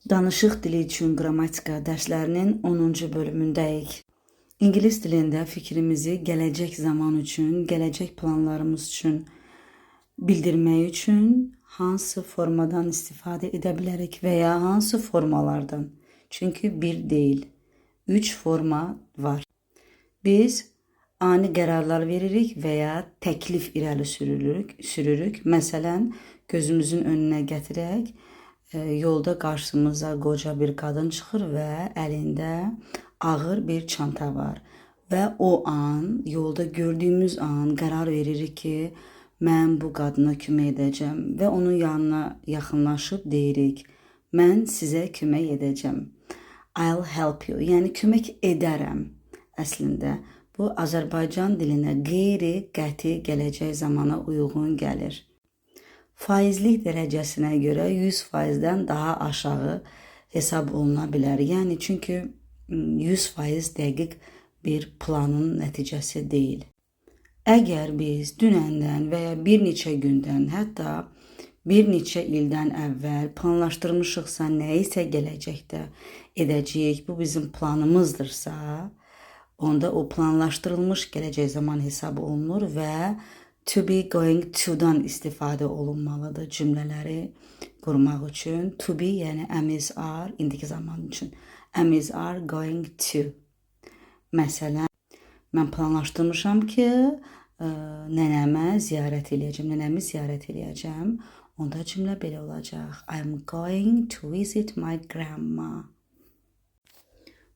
Danışıq dili üçün qrammatika dərslərinin 10-cu bölümündəyik. İngilis dilində fikrimizi gələcək zaman üçün, gələcək planlarımız üçün bildirmək üçün hansı formadan istifadə edə bilərik və ya hansı formalardan? Çünki bir deyil, 3 forma var. Biz ani qərarlar veririk və ya təklif irəli sürürük. Məsələn, gözümüzün önünə gətirək, yolda qarşımıza qoca bir qadın çıxır və əlində ağır bir çanta var. Və o an, yolda gördüyümüz an qərar veririk ki, mən bu qadına kömək edəcəm və onun yanına yaxınlaşıb deyirik, mən sizə kömək edəcəm. I'll help you, yəni kömək edərəm. Əslində, bu Azərbaycan dilinə qeyri-qəti gələcək zamana uyğun gəlir. Faizlik dərəcəsinə görə 100%-dən daha aşağı hesab oluna bilər. Yəni, çünki 100% dəqiq bir planın nəticəsi deyil. Əgər biz dünəndən və ya bir neçə gündən, hətta bir neçə ildən əvvəl planlaşdırmışıqsa, nəyisə gələcəkdə edəcəyik, bu bizim planımızdırsa, onda o planlaşdırılmış gələcək zaman hesab olunur və to be going to-dan istifadə olunmalıdır cümlələri qurmaq üçün. To be, yəni am is are, indiki zaman üçün. Am is are going to. Məsələn, mən planlaşdırmışam ki, nənəmi ziyarət eləyəcəm. Onda cümlə belə olacaq. I'm going to visit my grandma.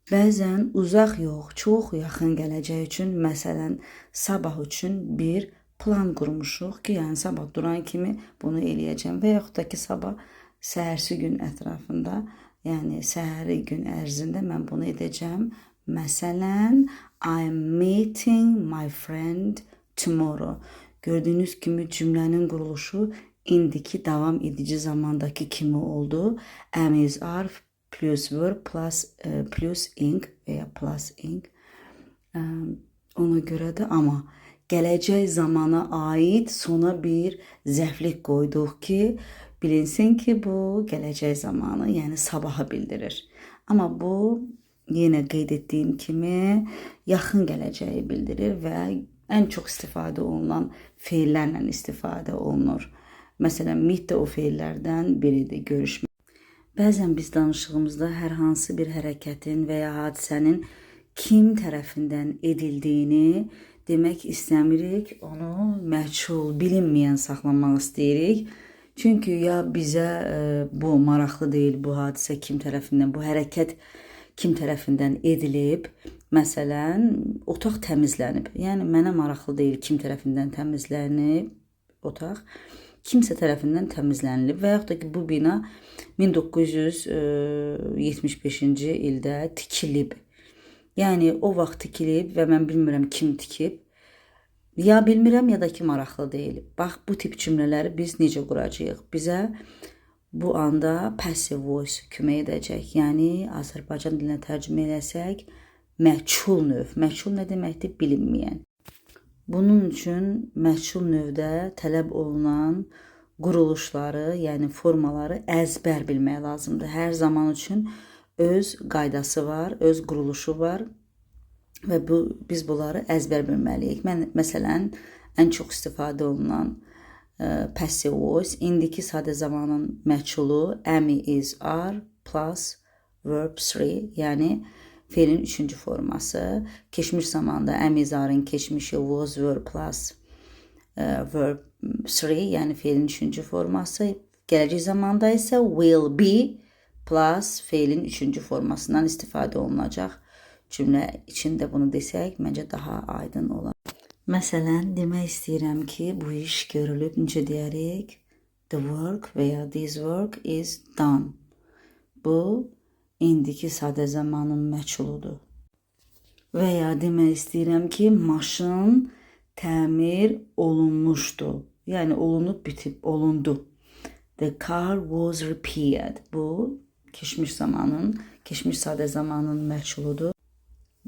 Bəzən uzaq yox, çox yaxın gələcək üçün, məsələn, sabah üçün bir plan qurmuşuq ki, yəni sabah duran kimi bunu eləyəcəm və yaxud da ki, sabah səhərsi gün ətrafında, yəni səhəri gün ərzində mən bunu edəcəm. Məsələn, I'm meeting my friend tomorrow. Gördüyünüz kimi cümlənin quruluşu indiki davam edici zamandakı kimi oldu. Am is are plus verb plus ing və ya plus ing. Ona görə də amma gələcək zamana aid sona bir zərflik qoyduq ki, bilinsin ki, bu gələcək zamanı, yəni sabaha bildirir. Amma bu, yenə qeyd etdiyim kimi, yaxın gələcəyi bildirir və ən çox istifadə olunan feillərlə istifadə olunur. Məsələn, meet də o feillərdən biridir, görüşmək. Bəzən biz danışığımızda hər hansı bir hərəkətin və ya hadisənin kim tərəfindən edildiyini demək istəmirik, onu məchul, bilinməyən saxlamaq istəyirik. Çünki ya bizə bu maraqlı deyil, bu hadisə kim tərəfindən, bu hərəkət kim tərəfindən edilib. Məsələn, otaq təmizlənib. Yəni, mənə maraqlı deyil kim tərəfindən təmizlənib otaq. Kimsə tərəfindən təmizlənilib və yaxud da ki, bu bina 1975-ci ildə tikilib. Yəni, o vaxt tikilib və mən bilmirəm kim tikib. Ya bilmirəm, ya da ki, maraqlı deyil. Bax, bu tip cümlələri biz necə quracağıq? Bizə bu anda passive voice kömək edəcək. Yəni, Azərbaycan dilinə tərcümə eləsək, məchul növ. Məchul nə deməkdir? Bilinməyən. Bunun üçün məchul növdə tələb olunan quruluşları, yəni formaları əzbər bilmək lazımdır. Hər zaman üçün öz qaydası var, öz quruluşu var və biz bunları əzbər bilməliyik. Məsələn, ən çox istifadə olunan passive voice, indiki sadə zamanın məchulu am is are plus verb 3, yəni feilin 3-cü forması. Keçmiş zamanda am is are-ın keçmişi was verb plus verb 3, yəni feilin 3-cü forması. Gələcək zamanda isə will be plus feilin 3-cü formasından istifadə olunacaq. Cümlə içində bunu desək, məncə daha aydın olar. Məsələn, demək istəyirəm ki, bu iş görülüb, necə deyərik? The work və ya this work is done. Bu, indiki sadə zamanın məchuludur. Və ya demək istəyirəm ki, maşın təmir olunmuşdu. Yəni, olunub, bitib, olundu. The car was repaired. Bu, keçmiş sadə zamanın məchuludur.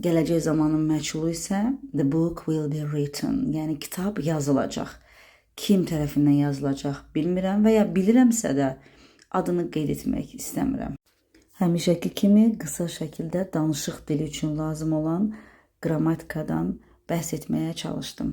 Gələcək zamanın məchulu isə the book will be written. Yəni, kitab yazılacaq. Kim tərəfindən yazılacaq bilmirəm və ya bilirəmsə də adını qeyd etmək istəmirəm. Həmişəki kimi qısa şəkildə danışıq dili üçün lazım olan qrammatikadan bəhs etməyə çalışdım.